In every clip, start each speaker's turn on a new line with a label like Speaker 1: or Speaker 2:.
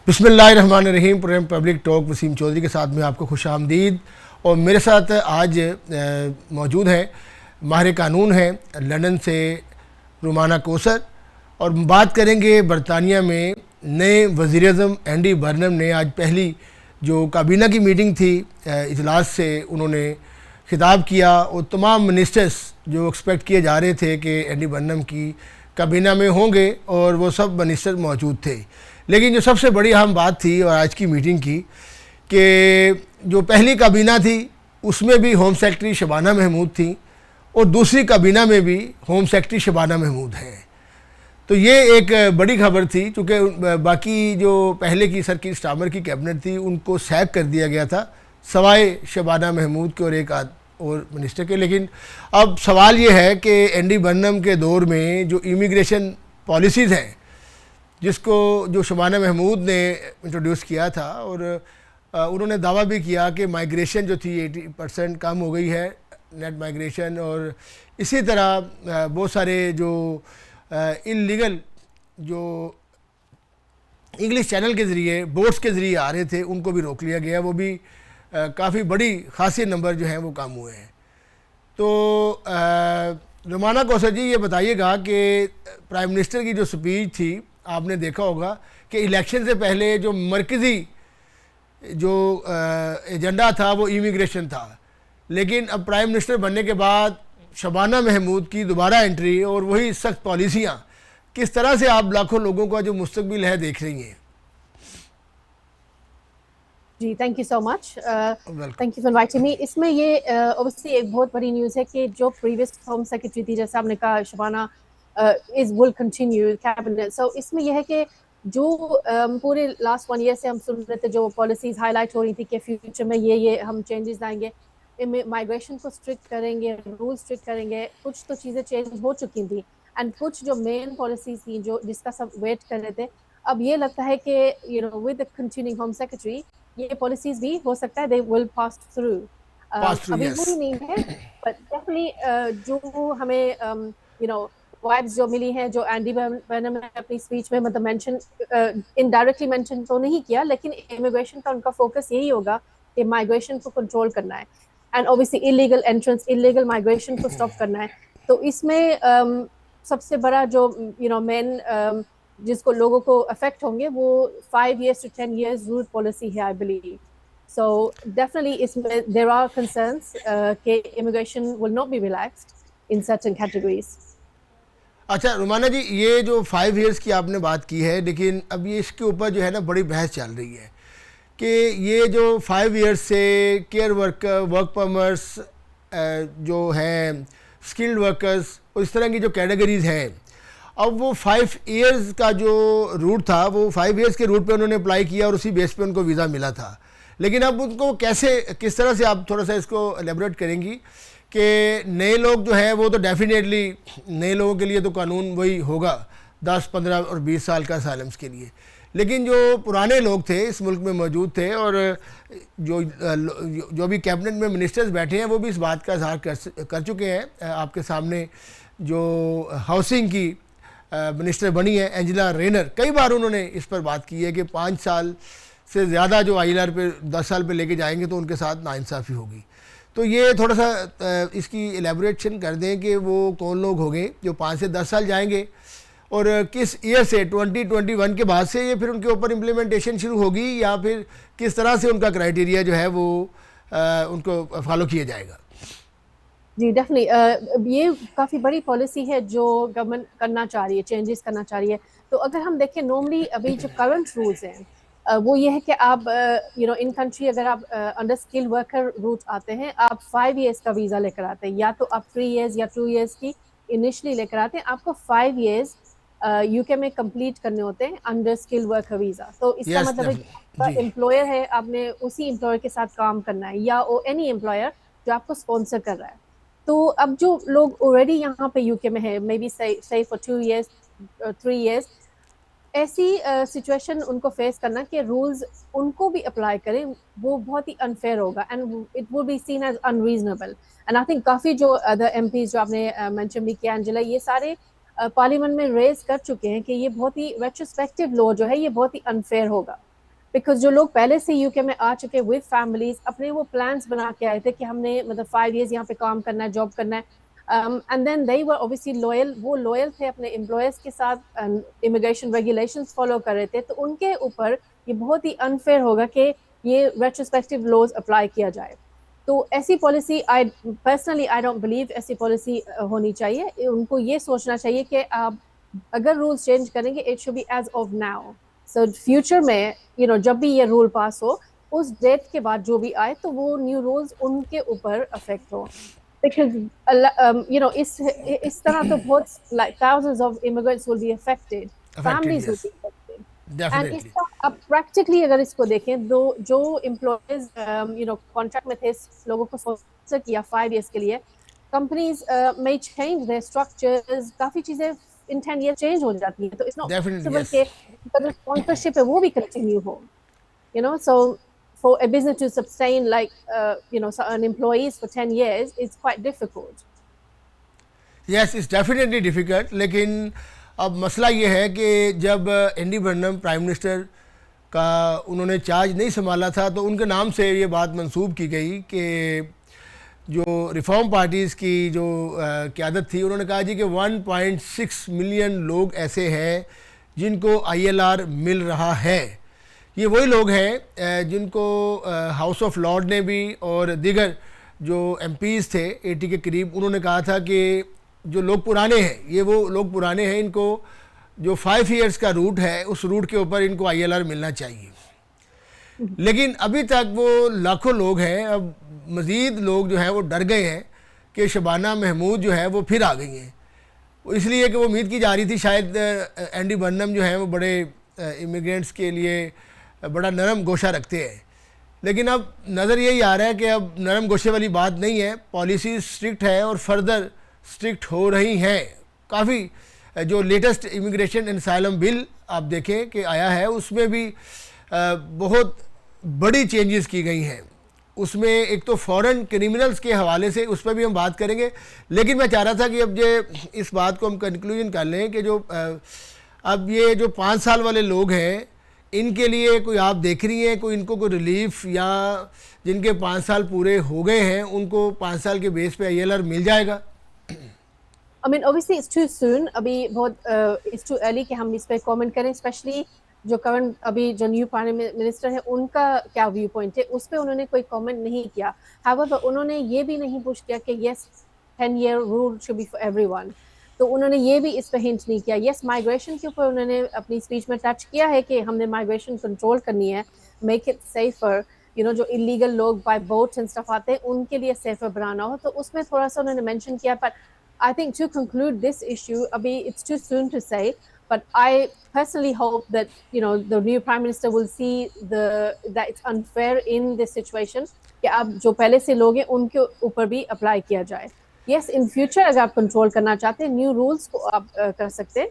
Speaker 1: بسم اللہ الرحمن الرحیم. Program public talk Waseem Chaudhry کے ساتھ میں آپ کو خوش آمدید. اور میرے ساتھ آج موجود ہیں ماہر قانون ہیں لندن سے رومانہ کوثر، اور بات کریں گے برطانیہ میں نئے وزیر اعظم اینڈی برنم نے آج پہلی جو کابینہ کی میٹنگ تھی اجلاس سے انہوں نے خطاب کیا، اور تمام منسٹرز جو ایکسپیکٹ کیے جا رہے تھے کہ اینڈی برنم کی کابینہ میں ہوں گے اور وہ سب منسٹر موجود تھے. لیکن جو سب سے بڑی اہم بات تھی اور آج کی میٹنگ کی کہ جو پہلی کابینہ تھی اس میں بھی ہوم سیکرٹری شبانہ محمود تھیں، اور دوسری کابینہ میں بھی ہوم سیکرٹری شبانہ محمود ہیں. تو یہ ایک بڑی خبر تھی، چونکہ باقی جو پہلے کی سر کی اسٹارمر کی کیبنٹ تھی ان کو سیک کر دیا گیا تھا سوائے شبانہ محمود کے اور ایک اور منسٹر کے. لیکن اب سوال یہ ہے کہ اینڈی برنم کے دور میں جو امیگریشن پالیسیز ہیں جس کو جو شبانہ محمود نے انٹروڈیوس کیا تھا، اور انہوں نے دعویٰ بھی کیا کہ مائیگریشن جو تھی 80% کم ہو گئی ہے نیٹ مائیگریشن، اور اسی طرح بہت سارے جو انلیگل جو انگلش چینل کے ذریعے بوٹس کے ذریعے آ رہے تھے ان کو بھی روک لیا گیا. وہ بھی کافی بڑی خاصی نمبر جو ہیں وہ کم ہوئے ہیں. تو رومانہ کوثر جی یہ بتائیے گا کہ پرائم منسٹر کی جو اسپیچ تھی آپ نے دیکھا ہوگا کہ الیکشن سے پہلے جو مرکزی جو ایجنڈا تھا وہ امیگریشن تھا، لیکن اب پرائم منسٹر بننے کے بعد شبانہ محمود کی دوبارہ انٹری اور وہی سخت پالیسیاں، کس طرح سے آپ لاکھوں لوگوں کا جو مستقبل ہے دیکھ رہی ہیں؟
Speaker 2: جی thank you so much, thank you for inviting me. اس میں یہ اوبویسلی ایک بہت بڑی نیوز ہے کہ جو پریویس ہوم سیکرٹری تھی، جیسے آپ نے کہا شبانہ ول کنٹینیو کیبنٹ. سو اس میں یہ ہے کہ جو پورے لاسٹ 1 ایئر سے ہم سن رہے تھے جو پالیسیز ہائی لائٹ ہو رہی تھی کہ فیوچر میں یہ ہم چینجز لائیں گے، مائیگریشن کو اسٹرکٹ کریں گے، رول اسٹرکٹ کریں گے. کچھ تو چیزیں چینج ہو چکی تھیں، اینڈ کچھ جو مین پالیسیز تھیں جو جس کا سب ویٹ کر رہے تھے، اب یہ لگتا ہے کہ ود کنٹینیوئنگ ہوم سیکرٹری یہ پالیسیز بھی ہو سکتا ہے they will pass through. ابھی وہی نہیں ہے، but definitely جو ہمیں وائبس جو ملی ہیں، جو اینڈی برنم نے اپنی اسپیچ میں مطلب مینشن انڈائریکٹلی مینشن تو نہیں کیا، لیکن امیگریشن کا ان کا فوکس یہی ہوگا کہ مائیگریشن کو کنٹرول کرنا ہے، and obviously illegal entrance, illegal migration کو اسٹاپ کرنا ہے. تو اس میں سب سے بڑا جو مین جس کو لوگوں کو افیکٹ ہوں گے وہ 5 years to 10 years rule policy ہے آئی بلیو. سو ڈیفینیٹلی اس میں دیر آر کنسرنس کہ immigration will not be relaxed in certain categories.
Speaker 1: اچھا رومانہ جی، یہ جو 5 years کی آپ نے بات کی ہے، لیکن اب یہ اس کے اوپر جو ہے نا بڑی بحث چل رہی ہے کہ یہ جو 5 years سے کیئر ورکر، ورک پرمٹس جو ہیں، اسکلڈ ورکرز اور اس طرح کی جو کیٹیگریز ہیں، اب وہ 5 years کا جو روٹ تھا وہ 5 years کے روٹ پہ انہوں نے اپلائی کیا اور اسی بیس پہ ان کو ویزا ملا تھا. لیکن اب ان کو کس طرح سے آپ تھوڑا سا اس کو ایلیبریٹ کریں گی کہ نئے لوگ جو ہیں وہ تو ڈیفینیٹلی نئے لوگوں کے لیے تو قانون وہی ہوگا 10، 15 اور 20 سال کا اسائلمس کے لیے، لیکن جو پرانے لوگ تھے اس ملک میں موجود تھے اور جو بھی کیبنٹ میں منسٹرز بیٹھے ہیں وہ بھی اس بات کا اظہار کر چکے ہیں. آپ کے سامنے جو ہاؤسنگ کی منسٹر بنی ہے اینجلا رینر، کئی بار انہوں نے اس پر بات کی ہے کہ 5 سال سے زیادہ جو ILR پہ 10 سال پہ لے کے جائیں گے تو ان کے ساتھ ناانصافی ہوگی. تو یہ تھوڑا سا اس کی ایلیبریشن کر دیں کہ وہ کون لوگ ہوں گے جو 5 سے 10 سال جائیں گے، اور کس ایئر سے 2021 کے بعد سے یہ پھر ان کے اوپر امپلیمنٹیشن شروع ہوگی، یا پھر کس طرح سے ان کا کرائیٹیریا جو ہے وہ ان کو فالو کیا جائے گا؟
Speaker 2: جی ڈیفینیٹلی یہ کافی بڑی پالیسی ہے جو گورنمنٹ کرنا چاہ رہی ہے، چینجز کرنا چاہ رہی ہے. تو اگر ہم دیکھیں نارملی ابھی جو کرنٹ رولز ہیں وہ یہ ہے کہ آپ ان کنٹری اگر آپ انڈر اسکل ورکر روٹ آتے ہیں، آپ 5 years کا ویزا لے کر آتے ہیں، یا تو آپ 3 years یا 2 years کی انیشلی لے کر آتے ہیں. آپ کو 5 years UK میں کمپلیٹ کرنے ہوتے ہیں انڈر اسکل ورکر ویزا. تو اس کا مطلب ہے امپلائر ہے، آپ نے اسی امپلائر کے ساتھ کام کرنا ہے، یا اینی امپلائر جو آپ کو اسپانسر کر رہا ہے. تو اب جو لوگ آلریڈی یہاں پہ UK میں ہے، maybe say for 2 years 3 years، ایسی سچویشن ان کو فیس کرنا کہ رولز ان کو بھی اپلائی کریں وہ بہت ہی انفیئر ہوگا، and it will be seen as unreasonable. And I think کافی جو ادر MPs جو آپ نے مینشن بھی کیا انجلا، یہ سارے پارلیمنٹ میں ریز کر چکے ہیں کہ یہ بہت ہی ریٹروسپیکٹیو لا جو ہے یہ بہت ہی انفیئر ہوگا. بیکاز جو لوگ پہلے سے یو کے میں آ چکے ود فیملیز اپنے وہ پلانس بنا کے آئے تھے کہ ہم نے مطلب 5 years یہاں پہ کام کرنا ہے, جاب کرنا ہے, and then they were obviously loyal, وہ لوئل تھے اپنے امپلائز کے ساتھ, امیگریشن ریگولیشنز فالو کر رہے تھے, تو ان کے اوپر یہ بہت ہی انفیئر ہوگا کہ یہ ریٹروسپیکٹیو لاز اپلائی کیا جائے. تو ایسی policy personally I don't believe ایسی پالیسی ہونی چاہیے. ان کو یہ سوچنا چاہیے کہ آپ اگر رولس چینج کریں گے it should be as of now, so future میں جب بھی یہ رول پاس ہو اس ڈیٹ کے بعد جو بھی آئے تو وہ نیو رولز ان کے اوپر افیکٹ ہو. اس طرح تو بہت thousands of immigrants will be affected, families will be affected. And اس کا اب پریکٹیکلی اگر اس کو دیکھیں جو امپلائیز کانٹریکٹ میں تھے لوگوں کو اسپانسر کیا 5 years کے لیے, companies may change their structures, کافی چیزیں in 10 years چینج ہو جاتی ہیں, تو it's not possible کہ جو اسپانسرشپ ہے وہ بھی continue who. So for a business to sustain an employees for 10 years is quite difficult.
Speaker 1: Yes, it's definitely difficult. لیکن اب مسئلہ یہ ہے کہ جب اینڈی برنم پرائم منسٹر کا انہوں نے چارج نہیں سنبھالا تھا تو ان کے نام سے یہ بات منسوب کی گئی کہ جو ریفارم پارٹیز کی جو قیادت تھی انہوں نے کہا جی کہ 1.6 ملین لوگ ایسے ہیں جن کو ILR مل رہا ہے. یہ وہی لوگ ہیں جن کو ہاؤس آف لارڈ نے بھی اور دیگر جو MPs تھے 80 کے قریب, انہوں نے کہا تھا کہ جو لوگ پرانے ہیں, یہ وہ لوگ پرانے ہیں, ان کو جو 5 years کا روٹ ہے اس روٹ کے اوپر ان کو ILR ملنا چاہیے. لیکن ابھی تک وہ لاکھوں لوگ ہیں, اب مزید لوگ جو ہیں وہ ڈر گئے ہیں کہ شبانہ محمود جو ہے وہ پھر آ گئی ہیں, اس لیے کہ وہ امید کی جا رہی تھی شاید اینڈی برنم جو ہیں وہ بڑے امیگرینٹس کے لیے بڑا نرم گوشہ رکھتے ہیں. لیکن اب نظر یہی آ رہا ہے کہ اب نرم گوشے والی بات نہیں ہے, پالیسی اسٹرکٹ ہے اور فردر اسٹرکٹ ہو رہی ہیں. کافی جو لیٹسٹ امیگریشن اینڈ اسائلم بل آپ دیکھیں کہ آیا ہے اس میں بھی بہت بڑی چینجز کی گئی ہیں. اس میں ایک تو فورن کرمنلز کے حوالے سے اس پہ بھی ہم بات کریں گے, لیکن میں چاہ رہا تھا کہ اب یہ اس بات کو ہم کنکلوژن کر لیں کہ جو اب یہ جو 5 سال والے لوگ ہیں ان کے لیے کوئی آپ دیکھ رہی ہیں کوئی ان کو کوئی ریلیف, یا جن کے 5 سال پورے ہو گئے ہیں ان کو 5 سال کے بیس پہ ILR مل جائے گا؟
Speaker 2: I mean obviously it's too soon, ابھی بہت it's too early کہ ہم اس پہ کامنٹ کریں, اسپیشلی جو کرنٹ ابھی جو نیو پرائم منسٹر ہے ان کا کیا ویو پوائنٹ ہے اس پہ انہوں نے کوئی کامنٹ نہیں کیا. however انہوں نے یہ بھی نہیں پوچھ کیا کہ یس 10 year rule should be for everyone, تو انہوں نے یہ بھی اس پہ ہنٹ نہیں کیا. یس مائگریشن کے اوپر انہوں نے اپنی اسپیچ میں ٹچ کیا ہے کہ ہم نے مائگریشن کنٹرول کرنی ہے, میک اٹ سیفر, جو انلیگل لوگ بائی بوٹس اینڈ اسٹف آتے ہیں ان کے لیے سیفر بنانا ہو, تو اس میں تھوڑا سا انہوں نے مینشن کیا. But I think to conclude this issue, abhi it's too soon to say, but I personally hope that the new prime minister will see that it's unfair in this situation کہ اب جو پہلے سے لوگ ہیں ان کے اوپر بھی اپلائی کیا جائے. Yes, in future اگر آپ کنٹرول کرنا چاہتے ہیں نیو رولس کو آپ کر سکتے ہیں.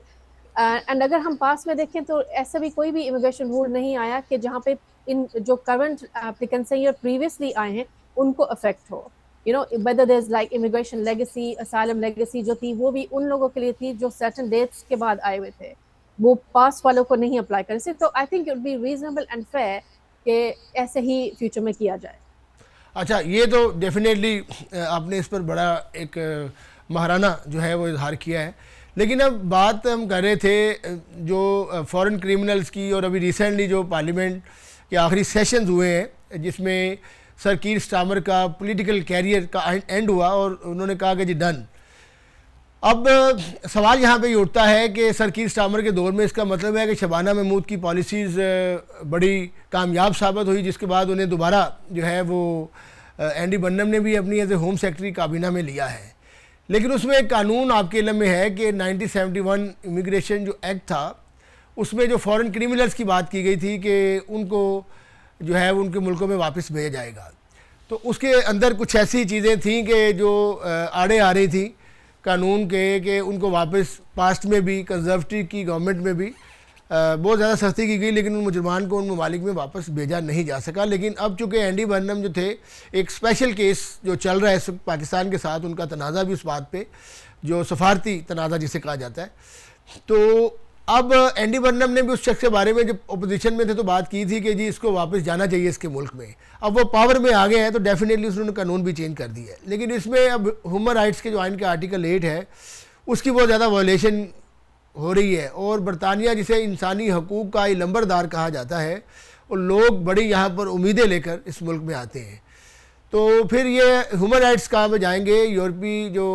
Speaker 2: اینڈ اگر ہم پاس میں دیکھیں تو ایسا بھی کوئی بھی امیگریشن رول نہیں آیا کہ جہاں پہ ان جو کرنٹ اپلیکنٹس ہیں یا پریویسلی آئے ہیں ان کو افیکٹ ہو. whether there's like immigration legacy, asylum legacy جو تھی وہ بھی ان لوگوں کے لیے تھی جو certain dates کے بعد آئے ہوئے تھے, وہ پاس والوں کو نہیں اپلائی کر سکتے. تو I think it would be reasonable and fair کہ ایسے ہی فیوچر میں کیا جائے.
Speaker 1: اچھا, یہ تو ڈیفینیٹلی آپ نے اس پر بڑا ایک ماہرانہ جو ہے وہ اظہار کیا ہے. لیکن اب بات ہم کر رہے تھے جو فورن کرمنلز کی, اور ابھی ریسنٹلی جو پارلیمنٹ کے آخری سیشنز ہوئے ہیں جس میں سر کیر سٹارمر کا پولیٹیکل کیریئر کا اینڈ ہوا اور انہوں نے کہا کہ جی ڈن. اب سوال یہاں پہ یہ اٹھتا ہے کہ سر کیر سٹارمر کے دور میں اس کا مطلب ہے کہ شبانہ محمود کی پالیسیز بڑی کامیاب ثابت ہوئی, جس کے بعد انہیں دوبارہ جو ہے وہ اینڈی برنم نے بھی اپنی ایز اے ہوم سیکرٹری کابینہ میں لیا ہے. لیکن اس میں ایک قانون آپ کے علم میں ہے کہ 1971 امیگریشن جو ایکٹ تھا اس میں جو فورن کرمنلز کی بات کی گئی تھی کہ ان کو جو ہے ان کے ملکوں میں واپس بھیجا جائے گا. تو اس کے اندر کچھ ایسی چیزیں تھیں کہ جو آڑے آ رہی تھیں قانون کے کہ ان کو واپس پاسٹ میں بھی کنزرویٹو کی گورنمنٹ میں بھی بہت زیادہ سختی کی گئی, لیکن ان مجرمان کو ان ممالک میں واپس بھیجا نہیں جا سکا. لیکن اب چونکہ اینڈی برنم جو تھے, ایک اسپیشل کیس جو چل رہا ہے اس وقت پاکستان کے ساتھ, ان کا تنازع بھی اس بات پہ جو سفارتی تنازع جسے کہا جاتا ہے, تو اب اینڈی برنم نے بھی اس شخص کے بارے میں جب اپوزیشن میں تھے تو بات کی تھی کہ جی اس کو واپس جانا چاہیے اس کے ملک میں. اب وہ پاور میں آ گئے ہیں تو ڈیفینیٹلی انہوں نے قانون بھی چینج کر دی ہے. لیکن اس میں اب ہیومن رائٹس کے جو آئین کے آرٹیکل 8 ہے اس کی بہت زیادہ وائلیشن ہو رہی ہے. اور برطانیہ جسے انسانی حقوق کا لمبردار کہا جاتا ہے, اور لوگ بڑی یہاں پر امیدیں لے کر اس ملک میں آتے ہیں. تو پھر یہ ہیومن رائٹس کہاں پہ جائیں گے؟ یورپی جو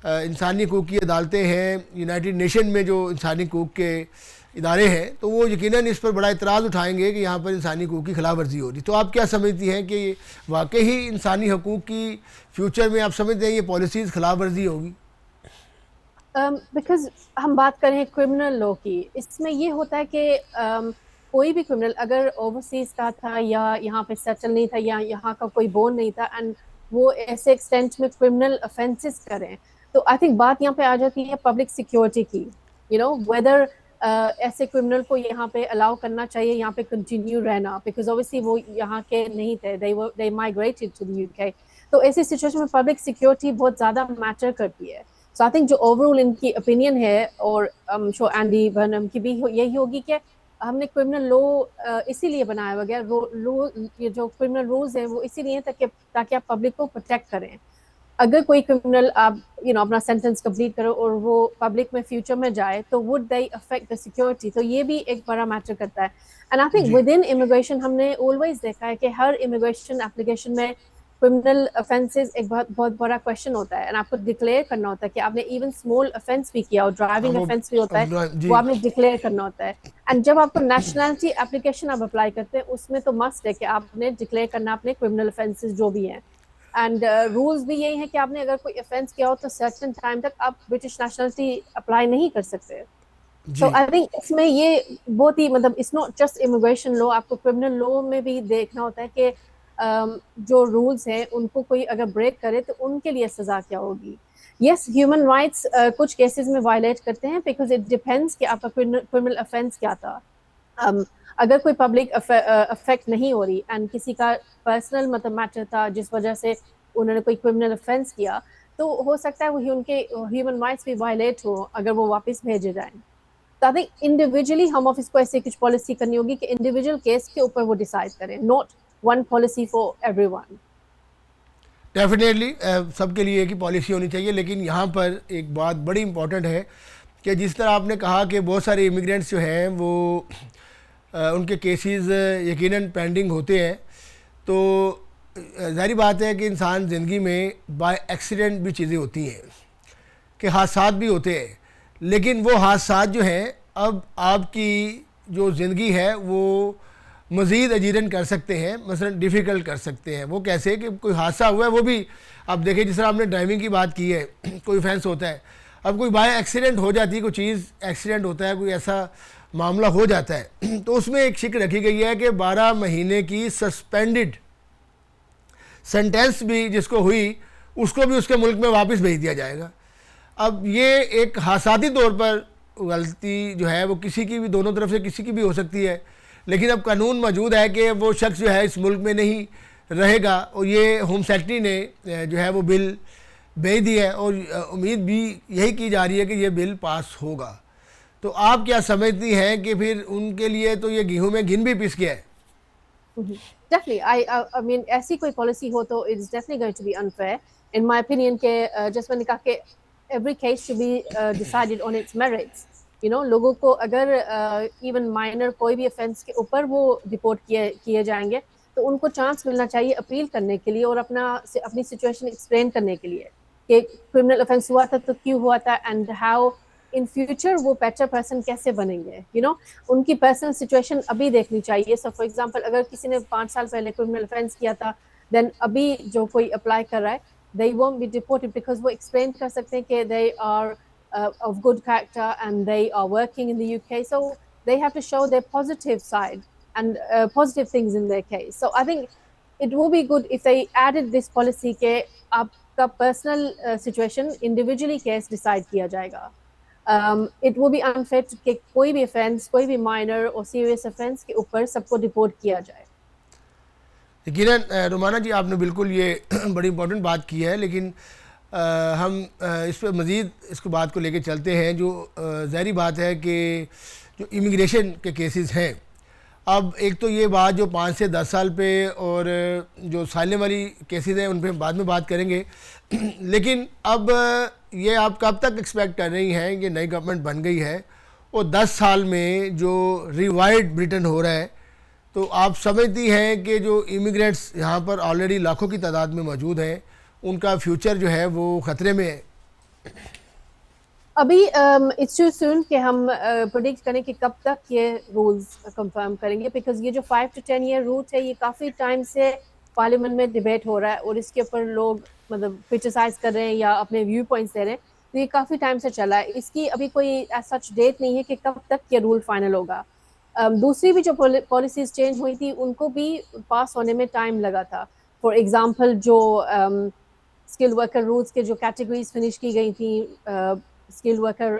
Speaker 1: انسانی حقوق کی عدالتیں ہیں, یونائٹڈ نیشن میں جو انسانی حقوق کے ادارے ہیں, تو وہ یقیناً اس پر بڑا اعتراض اٹھائیں گے کہ یہاں پر انسانی حقوق کی خلاف ورزی ہو رہی. تو آپ کیا سمجھتی ہیں کہ واقعی انسانی حقوق کی فیوچر میں آپ سمجھتے ہیں یہ پالیسیز خلاف ورزی ہوگی؟
Speaker 2: بیکاز ہم بات کریں کرمنل لا کی, اس میں یہ ہوتا ہے کہ کوئی بھی کرمنل اگر اوورسیز کا تھا یا یہاں پہ سیٹل نہیں تھا یا یہاں کا کوئی بون نہیں تھا اینڈ وہ ایسے ایکسٹینٹ میں کرمنل افینسز کریں, تو آئی تھنک بات یہاں پہ آ جاتی ہے پبلک سیکیورٹی کی. ویدر ایسے کرمنل کو یہاں پہ الاؤ کرنا چاہیے یہاں پہ کنٹینیو رہنا, بیکاز اوبیسلی وہ یہاں کے نہیں تھے, they migrated to the UK. تو ایسی سچویشن میں پبلک سیکیورٹی بہت زیادہ میٹر کرتی ہے. سو آئی تھنک جو اوور آل ان کی اوپینین ہے, اور شو اینڈی برنم کی بھی یہی ہوگی کہ ہم نے کرمنل لا اسی لیے بنایا ہوا گیا, یہ جو کرمنل رولز ہیں وہ اسی لیے تاکہ آپ پبلک کو پروٹیکٹ کریں. اگر کوئی کرمنل آپ اپنا سینٹنس کمپلیٹ کرو اور وہ پبلک میں فیوچر میں جائے تو would they affect the security, تو یہ بھی ایک بڑا میٹر کرتا ہے. And I think with in immigration ہم نے آلویز دیکھا ہے کہ ہر امیگریشن اپلیکیشن میں کرمنل افینسز ایک بہت بڑا کویشچن ہوتا ہے, اینڈ آپ کو ڈکلیئر کرنا ہوتا ہے کہ آپ نے ایون اسمال افینس بھی کیا, اور ڈرائیونگ افینس بھی ہوتا ہے وہ آپ نے ڈکلیئر کرنا ہوتا ہے. اینڈ جب آپ کو نیشنلٹی اپلیکیشن آپ اپلائی کرتے ہیں اس میں تو مسٹ ہے کہ آپ نے ڈکلیئر کرنا اپنے کرمنل افینسز جو بھی ہیں. اینڈ رولز بھی یہی ہیں کہ آپ نے اگر کوئی افینس کیا ہو تو سرٹن ٹائم تک آپ برٹش نیشنلٹی اپلائی نہیں کر سکتے. تو آئی تھنک اس میں یہ بہت ہی اٹس ناٹ جسٹ امیگریشن لا, آپ کو کرمنل لا میں بھی دیکھنا ہوتا ہے کہ جو رولز ہیں ان کو کوئی اگر بریک کرے تو ان کے لیے سزا کیا ہوگی. یس, ہیومن رائٹس کچھ کیسز میں وائلیٹ کرتے ہیں بیکاز اٹ ڈیپینڈس کہ آپ کا کرمنل افینس کیا تھا. اگر کوئی پبلک افیکٹ نہیں ہو رہی اینڈ کسی کا پرسنل میٹر تھا جس وجہ سے انہوں نے کوئی کرمنل افینس کیا, تو ہو سکتا ہے وہ ان کے ہیومن رائٹس بھی وائلیٹ ہو اگر وہ واپس بھیجے جائیں. تو I think individually home office کو ایسے کچھ پالیسی کرنی ہوگی کہ انڈیویجول کیس کے اوپر وہ ڈیسائڈ کریں, not one policy for everyone.
Speaker 1: Definitely سب کے لیے ایک ہی پالیسی ہونی چاہیے. لیکن یہاں پر ایک بات بڑی امپورٹنٹ ہے کہ جس طرح آپ نے کہا کہ بہت سارے امیگرینٹس جو ہیں وہ ان کے کیسز یقیناً پینڈنگ ہوتے ہیں, تو ظاہری بات ہے کہ انسان زندگی میں بائی ایکسیڈنٹ بھی چیزیں ہوتی ہیں, کہ حادثات بھی ہوتے ہیں. لیکن وہ حادثات جو ہیں اب آپ کی جو زندگی ہے وہ مزید اجیرن کر سکتے ہیں, مثلا ڈیفیکلٹ کر سکتے ہیں. وہ کیسے کہ کوئی حادثہ ہوا ہے وہ بھی آپ دیکھیں, جس طرح آپ نے ڈرائیونگ کی بات کی ہے, کوئی offense ہوتا ہے, اب کوئی بائی ایکسیڈنٹ ہو جاتی ہے, کوئی چیز ایکسیڈنٹ ہوتا ہے, کوئی ایسا معاملہ ہو جاتا ہے, تو اس میں ایک شک رکھی گئی ہے کہ 12 مہینے کی سسپینڈڈ سینٹینس بھی جس کو ہوئی اس کو بھی اس کے ملک میں واپس بھیج دیا جائے گا. اب یہ ایک حادثاتی طور پر غلطی جو ہے وہ کسی کی بھی, دونوں طرف سے کسی کی بھی ہو سکتی ہے, لیکن اب قانون موجود ہے کہ وہ شخص جو ہے اس ملک میں نہیں رہے گا. اور یہ ہوم سیکرٹری نے جو ہے وہ بل بھیج دی ہے, اور امید بھی یہی کی جا رہی ہے کہ یہ بل پاس ہوگا. تو آپ کیا سمجھتی ہیں کہ پھر ان کے لیے تو یہ گیہوں میں گھن بھی پس گیا ہے؟
Speaker 2: Definitely, I mean ایسی کوئی پالیسی ہو تو it's definitely going to be unfair in my opinion کہ جس میں نے کہا کہ every case should be decided on its merits. لوگوں کو اگر ایون مائنر کوئی بھی offense کے اوپر وہ ڈپورٹ کیے جائیں گے تو ان کو چانس ملنا چاہیے اپیل کرنے کے لیے اور اپنی سچویشن ایکسپلین کرنے کے لیے کہ کرمنل offense ہوا تھا تو کیوں ہوا تھا اینڈ ہاؤ ان فیوچر وہ بیٹر پرسن کیسے بنیں گے. ان کی پرسنل سچویشن ابھی دیکھنی چاہیے. سو فار ایگزامپل اگر کسی نے 5 سال پہلے کرمنل افینس کیا تھا, دین ابھی جو کوئی اپلائی کر رہا ہے they won't be deported because وہ ایکسپلین کر سکتے ہیں کہ they are of good character and they are working in the UK, so they have to show their positive side and positive things in their case. So I think it would be good if they added this policy کہ آپ کا personal situation individually case decide کیا جائے گا. It would be unfair کہ کوئی بھی offense, کوئی بھی minor اور serious offense کے اوپر سب کو ڈپورٹ کیا جائے.
Speaker 1: یقیناً رومانہ جی آپ نے بالکل یہ بڑی امپورٹنٹ بات کی ہے, لیکن ہم اس پہ مزید اس کو بات کو لے کے چلتے ہیں. جو ظاہری بات ہے کہ جو امیگریشن کے کیسز ہیں, اب ایک تو یہ بات جو 5 سے 10 سال پہ اور جو سالنے والی کیسز ہیں ان پہ بعد میں بات کریں گے, لیکن اب یہ آپ کب تک ایکسپیکٹ کر رہی ہیں کہ نئی گورنمنٹ بن گئی ہے اور 10 سال میں جو ریوائڈ بریٹن ہو رہا ہے, تو آپ سمجھتی ہیں کہ جو امیگرینٹس یہاں پر آلریڈی لاکھوں کی تعداد میں موجود ہیں ان کا فیوچر جو ہے وہ خطرے میں ہے؟
Speaker 2: ابھی اٹس ٹو سون کہ ہم پروڈکٹ کریں کہ کب تک یہ رولز کنفرم کریں گے, بیکاز یہ جو 5 to 10 ایئر روٹ ہے یہ کافی ٹائم سے پارلیمنٹ میں ڈیبیٹ ہو رہا ہے اور اس کے اوپر لوگ مطلب کرٹیسائز کر رہے ہیں یا اپنے ویو پوائنٹس دے رہے ہیں, تو یہ کافی ٹائم سے چلا ہے. اس کی ابھی کوئی ایز سچ ڈیٹ نہیں ہے کہ کب تک یہ رول فائنل ہوگا. دوسری بھی جو پالیسیز چینج ہوئی تھی ان کو بھی پاس ہونے میں ٹائم لگا تھا. فار ایگزامپل جو اسکل ورکر رولز کے جو کیٹیگریز فنش کی گئی تھیں, اسکل ورکر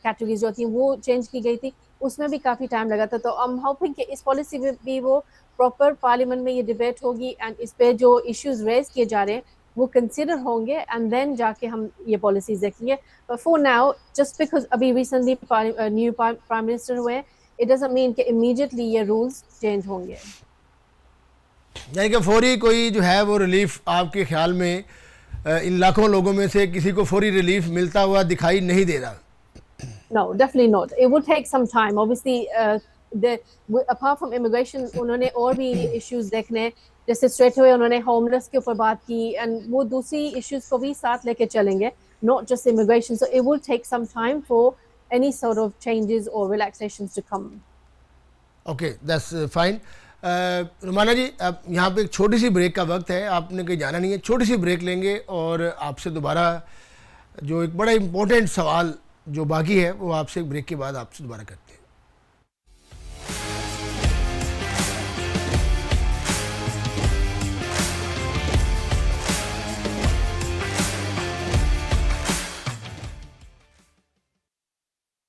Speaker 2: کیٹیگریز جو تھیں وہ چینج کی گئی تھی, اس میں بھی کافی ٹائم لگا تھا. تو I'm hoping کہ اس پالیسی میں بھی وہ پراپر پارلیمنٹ میں یہ ڈیبیٹ ہوگی اینڈ اس پہ جو ایشوز ریز کیے جا رہے ہیں وہ کنسیڈر ہوں گے اینڈ دین جا کے ہم یہ پالیسیز دیکھیں گے. فور ناؤ جسٹ بیکاز ابھی ریسنٹلی نیو پرائم منسٹر ہوئے ہیں, اٹ ڈزنٹ مین کہ امیڈیٹلی یہ رولز چینج ہوں گے.
Speaker 1: یعنی کہ فوری کوئی جو ہے وہ ریلیف آپ کے خیال میں ان لاکھوں لوگوں میں سے کسی کو فوری ریلیف ملتا ہوا دکھائی نہیں دے رہا؟
Speaker 2: No, definitely not. It would take some time. Obviously, apart from immigration, انہوں نے اور بھی ایشوز دیکھنے, جیسے اسٹریٹ ہوئے انہوں نے ہوملیس کے اوپر بات کی اینڈ وہ دوسری ایشوز کو بھی ساتھ لے کے چلیں گے, not just immigration. So it will take some time for any sort of changes or relaxations to come.
Speaker 1: Okay, that's fine. Rumana جی, اب یہاں پہ ایک چھوٹی سی بریک کا وقت ہے, آپ نے کہیں جانا نہیں ہے, چھوٹی سی بریک لیں گے اور آپ سے دوبارہ جو ایک بڑا امپورٹنٹ سوال جو باقی ہے وہ آپ سے بریک کے بعد آپ سے دوبارہ کرتے ہیں.